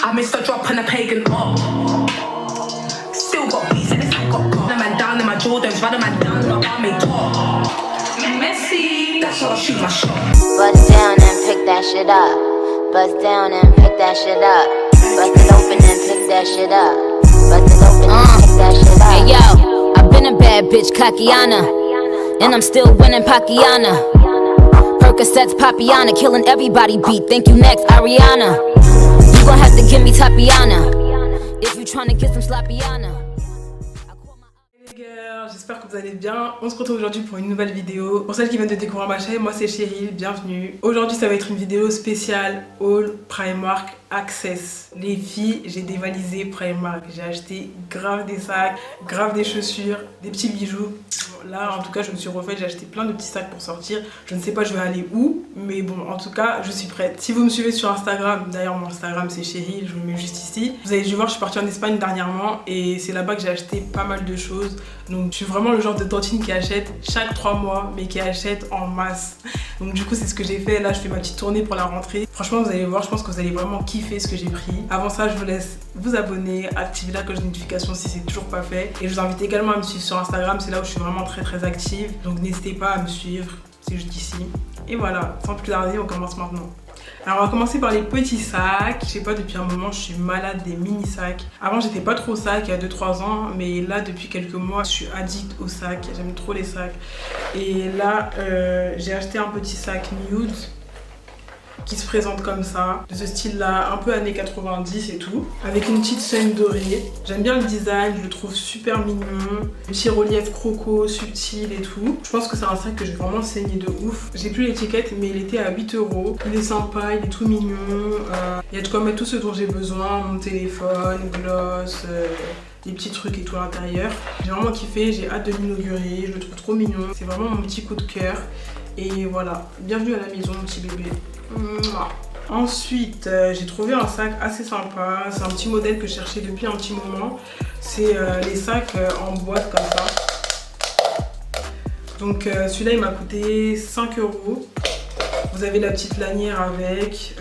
Bust down and pick that shit up. Bust down and pick that shit up. Bust it open and pick that shit up. Bust it open and pick that shit up. Hey yo, I've been a bad bitch, Kakiana, and I'm still winning Pakiana. Percocets, Papiana, killing everybody beat. Thank you next, Ariana. You gon' have to give me Tapiana if you tryna get some Slappiana. Les gars, j'espère que vous allez bien. On se retrouve aujourd'hui pour une nouvelle vidéo. Pour celles qui viennent de découvrir ma chaîne, moi c'est Cheryl, bienvenue. Aujourd'hui ça va être une vidéo spéciale Haul Primark Access. Les filles, j'ai dévalisé Primark. J'ai acheté grave des sacs, grave des chaussures, des petits bijoux. Là en tout cas je me suis refaite, j'ai acheté plein de petits sacs pour sortir. Je ne sais pas je vais aller où, mais bon en tout cas je suis prête. Si vous me suivez sur Instagram, d'ailleurs mon Instagram c'est Cheryl, je vous le mets juste ici. Vous avez dû voir, je suis partie en Espagne dernièrement et c'est là-bas que j'ai acheté pas mal de choses. Donc je suis vraiment le genre de tantine qui achète chaque 3 mois mais qui achète en masse. Donc du coup c'est ce que j'ai fait. Là je fais ma petite tournée pour la rentrée. Franchement vous allez voir, je pense que vous allez vraiment kiffer ce que j'ai pris. Avant ça je vous laisse vous abonner, activer la cloche de notification si c'est toujours pas fait. Et je vous invite également à me suivre sur Instagram, c'est là où je suis vraiment très active. Donc n'hésitez pas à me suivre, c'est juste ici. Et voilà, sans plus tarder on commence maintenant. Alors on va commencer par les petits sacs. Je sais pas, depuis un moment je suis malade des mini sacs. Avant j'étais pas trop sac il y a 2-3 ans, mais là depuis quelques mois je suis addict aux sacs. J'aime trop les sacs. Et là j'ai acheté un petit sac nude qui se présente comme ça, de ce style là, un peu années 90 et tout, avec une petite chaîne dorée. J'aime bien le design, je le trouve super mignon, petit relief croco, subtil et tout. Je pense que c'est un sac que j'ai vraiment saigné de ouf. J'ai plus l'étiquette mais il était à 8 €. Il est sympa, il est tout mignon, il y a de quoi mettre tout ce dont j'ai besoin, mon téléphone, gloss, des petits trucs et tout à l'intérieur. J'ai vraiment kiffé, j'ai hâte de l'inaugurer, je le trouve trop mignon. C'est vraiment mon petit coup de cœur. Et voilà, bienvenue à la maison mon petit bébé. Ensuite, j'ai trouvé un sac assez sympa. C'est un petit modèle que je cherchais depuis un petit moment. C'est les sacs en boîte comme ça. Donc celui-là il m'a coûté 5 €. Vous avez la petite lanière avec.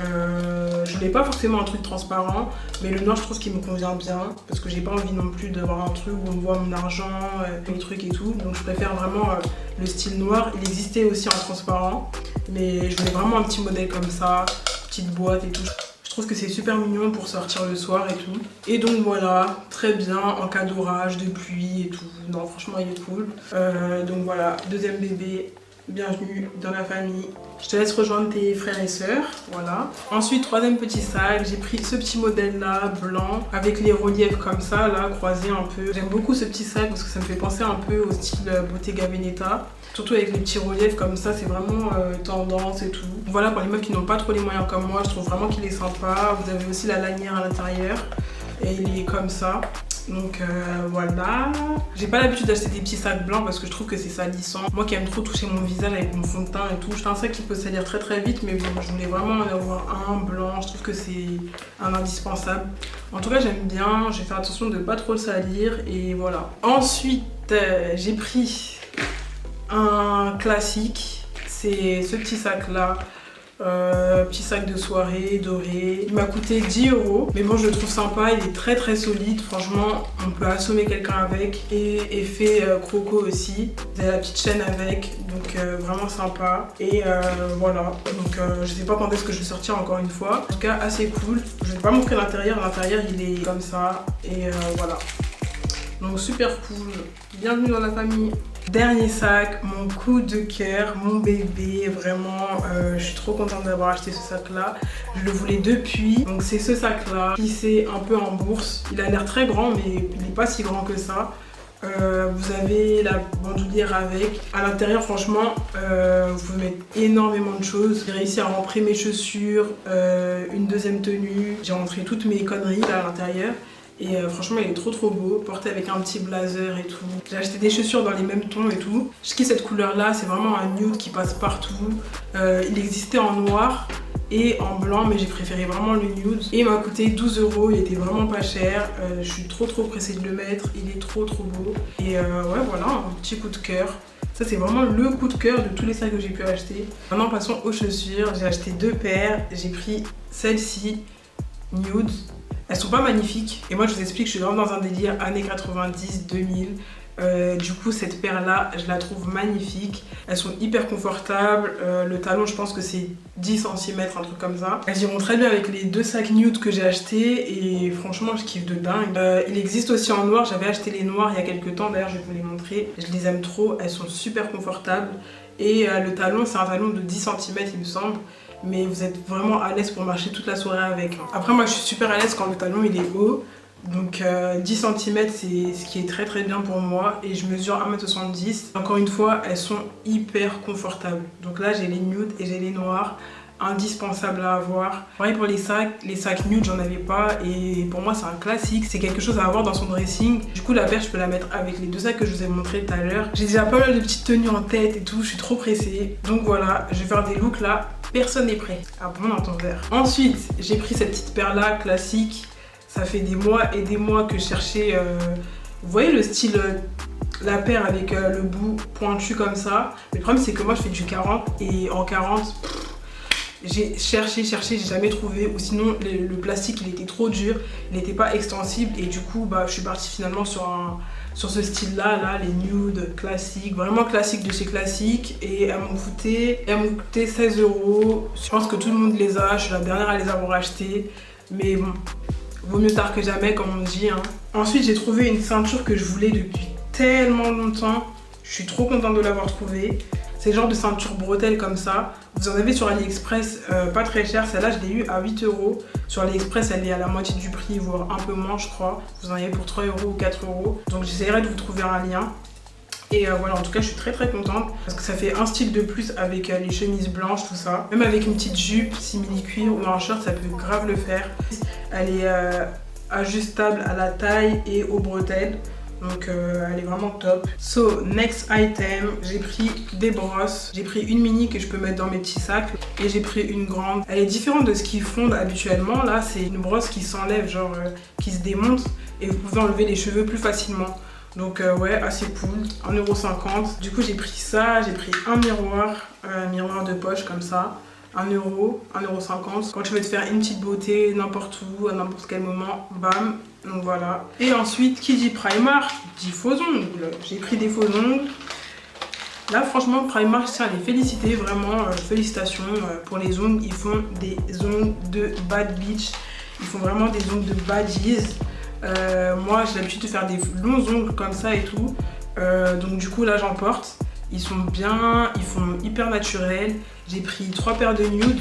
Je voulais pas forcément un truc transparent, mais le noir je trouve qu'il me convient bien parce que j'ai pas envie non plus d'avoir un truc où on voit mon argent, les trucs et tout. Donc je préfère vraiment le style noir. Il existait aussi en transparent, mais je voulais vraiment un petit modèle comme ça, petite boîte et tout. Je trouve que c'est super mignon pour sortir le soir et tout. Et donc voilà, très bien en cas d'orage, de pluie et tout. Non franchement il est cool. Donc voilà, deuxième bébé. Bienvenue dans la famille. Je te laisse rejoindre tes frères et sœurs, voilà. Ensuite, troisième petit sac, j'ai pris ce petit modèle là, blanc, avec les reliefs comme ça, là, croisés un peu. J'aime beaucoup ce petit sac parce que ça me fait penser un peu au style Bottega Veneta. Surtout avec les petits reliefs comme ça, c'est vraiment tendance et tout. Voilà, pour les meufs qui n'ont pas trop les moyens comme moi, je trouve vraiment qu'il est sympa. Vous avez aussi la lanière à l'intérieur et il est comme ça. Donc voilà. J'ai pas l'habitude d'acheter des petits sacs blancs parce que je trouve que c'est salissant. Moi qui aime trop toucher mon visage avec mon fond de teint et tout, j'ai un sac qui peut salir très vite, mais bon, je voulais vraiment en avoir un blanc. Je trouve que c'est un indispensable. En tout cas j'aime bien, j'ai fait attention de pas trop le salir et voilà. Ensuite j'ai pris un classique, c'est ce petit sac là. Petit sac de soirée doré, il m'a coûté 10 €, mais bon je le trouve sympa, il est très solide, franchement on peut assommer quelqu'un avec, et effet croco aussi, vous avez la petite chaîne avec, donc vraiment sympa. Et voilà, donc je sais pas quand est-ce que je vais sortir encore une fois, en tout cas assez cool. Je vais pas montrer l'intérieur il est comme ça, et voilà, donc super cool, bienvenue dans la famille. Dernier sac, mon coup de cœur, mon bébé, vraiment, je suis trop contente d'avoir acheté ce sac là. Je le voulais depuis, donc c'est ce sac là, plissé un peu en bourse. Il a l'air très grand mais il n'est pas si grand que ça. Vous avez la bandoulière avec. À l'intérieur franchement, vous pouvez mettre énormément de choses. J'ai réussi à rentrer mes chaussures, une deuxième tenue. J'ai rentré toutes mes conneries là à l'intérieur. Et franchement il est trop beau, porté avec un petit blazer et tout. J'ai acheté des chaussures dans les mêmes tons et tout. Je kiffe cette couleur là, c'est vraiment un nude qui passe partout. Il existait en noir et en blanc, mais j'ai préféré vraiment le nude. Et il m'a coûté 12 €, il était vraiment pas cher. Je suis trop pressée de le mettre, il est trop beau. Et ouais voilà, un petit coup de cœur. Ça c'est vraiment le coup de cœur de tous les sacs que j'ai pu acheter. Maintenant passons aux chaussures. J'ai acheté 2 paires, j'ai pris celle-ci, nude. Elles sont pas magnifiques. Et moi je vous explique, je suis vraiment dans un délire années 90, 2000. Du coup cette paire là je la trouve magnifique, elles sont hyper confortables, le talon je pense que c'est 10 cm, un truc comme ça. Elles iront très bien avec les 2 sacs nude que j'ai achetés et franchement je kiffe de dingue. Il existe aussi en noir, j'avais acheté les noirs il y a quelques temps, d'ailleurs je vais vous les montrer, je les aime trop, elles sont super confortables et le talon c'est un talon de 10 cm il me semble. Mais vous êtes vraiment à l'aise pour marcher toute la soirée avec. Après moi je suis super à l'aise quand le talon il est haut. Donc 10 cm c'est ce qui est très très bien pour moi et je mesure 1m70. Encore une fois elles sont hyper confortables. Donc là j'ai les nudes et j'ai les noirs, indispensables à avoir. Pareil pour les sacs nudes j'en avais pas et pour moi c'est un classique, c'est quelque chose à avoir dans son dressing. Du coup la paire je peux la mettre avec les 2 sacs que je vous ai montré tout à l'heure. J'ai déjà pas mal de petites tenues en tête et tout, je suis trop pressée. Donc voilà, je vais faire des looks là, personne n'est prêt. Ah bon, on entend vert. Ensuite j'ai pris cette petite paire là classique. Ça fait des mois et des mois que je cherchais, vous voyez le style, la paire avec le bout pointu comme ça. Mais le problème c'est que moi je fais du 40 et en 40, j'ai cherché, j'ai jamais trouvé. Ou sinon le plastique il était trop dur, il n'était pas extensible et du coup bah, je suis partie finalement sur ce style là, les nudes classiques, vraiment classiques de chez Classique. Et elles m'ont coûté 16 €. Je pense que tout le monde les a, je suis la dernière à les avoir achetées. Mais bon, vaut mieux tard que jamais comme on dit hein. Ensuite j'ai trouvé une ceinture que je voulais depuis tellement longtemps. Je suis trop contente de l'avoir trouvée. C'est le genre de ceinture bretelle comme ça. Vous en avez sur AliExpress, pas très cher. Celle-là je l'ai eu à 8 €. Sur AliExpress elle est à la moitié du prix, voire un peu moins je crois. Vous en avez pour 3 € ou 4 €. Donc j'essaierai de vous trouver un lien. Et voilà, en tout cas je suis très très contente parce que ça fait un style de plus avec les chemises blanches, tout ça. Même avec une petite jupe simili cuir ou un short ça peut grave le faire. Elle est ajustable à la taille et aux bretelles. Donc elle est vraiment top. So next item, j'ai pris des brosses. J'ai pris une mini que je peux mettre dans mes petits sacs et j'ai pris une grande. Elle est différente de ce qu'ils font habituellement. Là c'est une brosse qui s'enlève, genre qui se démonte et vous pouvez enlever les cheveux plus facilement. Donc ouais, assez cool, 1,50 €. Du coup j'ai pris ça, j'ai pris un miroir de poche comme ça, 1 €, 1,50 €. Quand tu veux te faire une petite beauté n'importe où, à n'importe quel moment, bam, donc voilà. Et ensuite, qui dit Primark, dit faux ongles. J'ai pris des faux ongles. Là franchement Primark, je tiens à les féliciter, vraiment félicitations pour les ongles. Ils font des ongles de bad bitch, ils font vraiment des ongles de baddies. Moi j'ai l'habitude de faire des longs ongles comme ça et tout, donc du coup là j'en porte. Ils sont bien, ils font hyper naturel. J'ai pris 3 paires de nudes,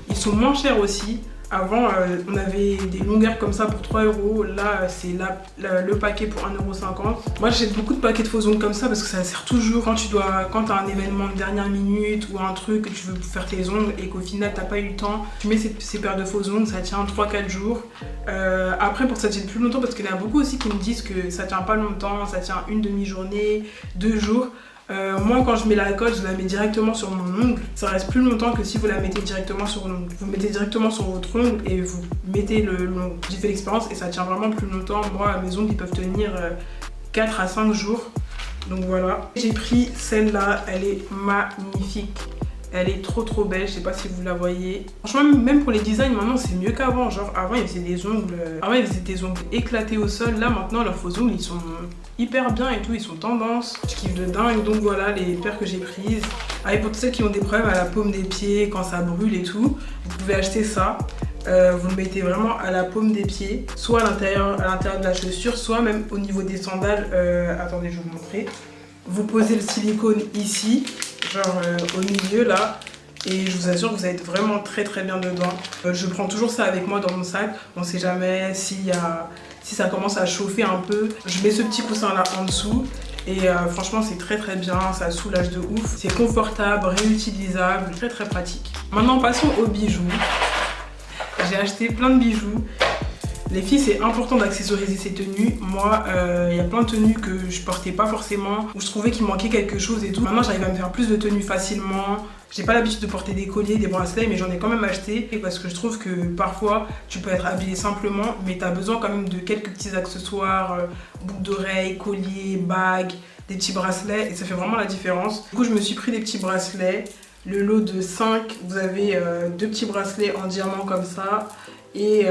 ils sont moins chers aussi. Avant on avait des longueurs comme ça pour 3 €, là c'est le paquet pour 1,50 €. Moi j'achète beaucoup de paquets de faux ongles comme ça parce que ça sert toujours quand tu as un événement de dernière minute ou un truc que tu veux faire tes ongles et qu'au final t'as pas eu le temps. Tu mets ces paires de faux ongles, ça tient 3-4 jours. Après pour que ça tienne plus longtemps, parce qu'il y en a beaucoup aussi qui me disent que ça tient pas longtemps, ça tient une demi-journée, 2 jours. Moi quand je mets la colle, je la mets directement sur mon ongle. Ça reste plus longtemps que si vous la mettez directement sur l'ongle. Vous mettez directement sur votre ongle et vous mettez l'ongle. J'ai fait l'expérience et ça tient vraiment plus longtemps. Moi mes ongles ils peuvent tenir 4 à 5 jours. Donc voilà. J'ai pris celle-là, elle est magnifique. Elle est trop belle, je sais pas si vous la voyez. Franchement même pour les designs maintenant c'est mieux qu'avant. Genre avant ils faisaient des ongles, éclatés au sol. Là maintenant leurs faux ongles ils sont hyper bien et tout, ils sont tendance. Je kiffe de dingue. Donc voilà les paires que j'ai prises. Et pour toutes celles qui ont des problèmes à la paume des pieds, quand ça brûle et tout, vous pouvez acheter ça. Vous le mettez vraiment à la paume des pieds, soit à l'intérieur de la chaussure, soit même au niveau des sandales. Attendez, je vais vous montrer. Vous posez le silicone ici, genre au milieu là, et je vous assure que vous allez être vraiment très bien dedans. Je prends toujours ça avec moi dans mon sac. On sait jamais si ça commence à chauffer un peu. Je mets ce petit coussin là en dessous. Et franchement c'est très bien, ça soulage de ouf. C'est confortable, réutilisable, très pratique. Maintenant passons aux bijoux. J'ai acheté plein de bijoux. Les filles, c'est important d'accessoriser ces tenues. Moi, il y a plein de tenues que je portais pas forcément, où je trouvais qu'il manquait quelque chose et tout. Maintenant, j'arrive à me faire plus de tenues facilement. J'ai pas l'habitude de porter des colliers, des bracelets, mais j'en ai quand même acheté. Parce que je trouve que parfois, tu peux être habillée simplement, mais tu as besoin quand même de quelques petits accessoires, boucles d'oreilles, colliers, bagues, des petits bracelets. Et ça fait vraiment la différence. Du coup, je me suis pris des petits bracelets. Le lot de 5, vous avez 2 petits bracelets en diamant comme ça. et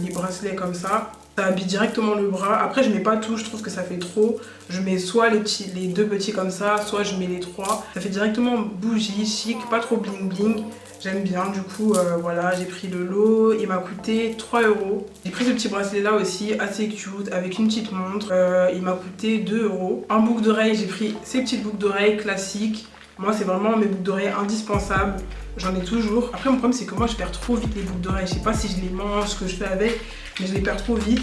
les bracelets comme ça. Ça habille directement le bras. Après je mets pas tout, je trouve que ça fait trop. Je mets soit les deux petits comme ça, soit je mets les trois. Ça fait directement bougie, chic, pas trop bling bling. J'aime bien, du coup voilà, j'ai pris le lot, il m'a coûté 3 €. J'ai pris ce petit bracelet là aussi, assez cute, avec une petite montre, il m'a coûté 2 €. En boucle d'oreille, j'ai pris ces petites boucles d'oreilles classiques. Moi c'est vraiment mes boucles d'oreilles indispensables, j'en ai toujours. Après mon problème c'est que moi je perds trop vite les boucles d'oreilles, je sais pas si je les mange, ce que je fais avec, mais je les perds trop vite.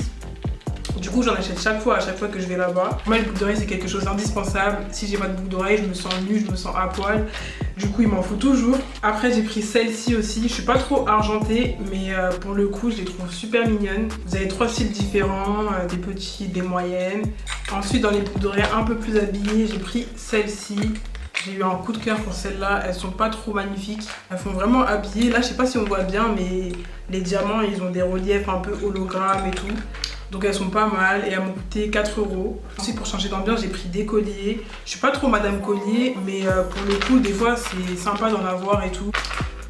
Du coup j'en achète à chaque fois que je vais là-bas. Moi les boucles d'oreilles c'est quelque chose d'indispensable. Si j'ai pas de boucles d'oreilles je me sens nue, je me sens à poil. Du coup il m'en faut toujours. Après j'ai pris celle-ci aussi. Je suis pas trop argentée mais pour le coup je les trouve super mignonnes. Vous avez 3 styles différents, des petits, des moyennes. Ensuite dans les boucles d'oreilles un peu plus habillées j'ai pris celle-ci. J'ai eu un coup de cœur pour celles-là, elles sont pas trop magnifiques. Elles font vraiment habillées. Là je sais pas si on voit bien mais les diamants ils ont des reliefs un peu hologrammes et tout. Donc elles sont pas mal et elles m'ont coûté 4 €. Ensuite pour changer d'ambiance j'ai pris des colliers. Je suis pas trop madame collier mais pour le coup des fois c'est sympa d'en avoir et tout.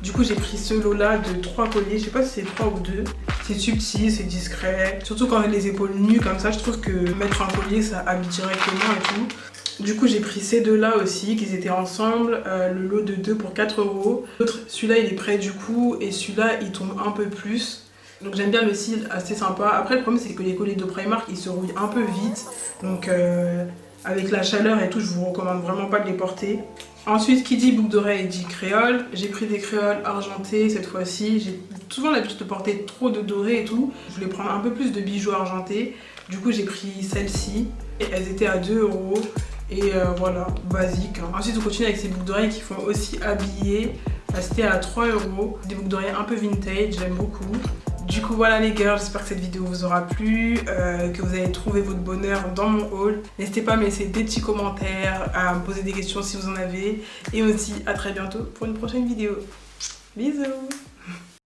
Du coup j'ai pris ce lot là de 3 colliers, je sais pas si c'est 3 ou 2. C'est subtil, c'est discret. Surtout quand on a les épaules nues comme ça, je trouve que mettre un collier ça habille directement et tout. Du coup j'ai pris ces deux là aussi, qu'ils étaient ensemble, le lot de 2 pour 4 €. Celui-là il est prêt du coup et celui-là il tombe un peu plus. Donc j'aime bien le style, assez sympa. Après le problème c'est que les colliers de Primark ils se rouillent un peu vite. Donc avec la chaleur et tout je vous recommande vraiment pas de les porter. Ensuite qui dit boucle d'oreille dit créole. J'ai pris des créoles argentées cette fois-ci. J'ai souvent l'habitude de porter trop de doré et tout. Je voulais prendre un peu plus de bijoux argentés. Du coup j'ai pris celle-ci. Et elles étaient à 2 €. Et voilà, basique. Ensuite on continue avec ces boucles d'oreilles qui font aussi habiller. C'était à 3 €. Des boucles d'oreilles un peu vintage, j'aime beaucoup. Du coup voilà les girls, j'espère que cette vidéo vous aura plu, que vous avez trouvé votre bonheur dans mon haul. N'hésitez pas à me laisser des petits commentaires, à me poser des questions si vous en avez. Et aussi à très bientôt pour une prochaine vidéo. Bisous.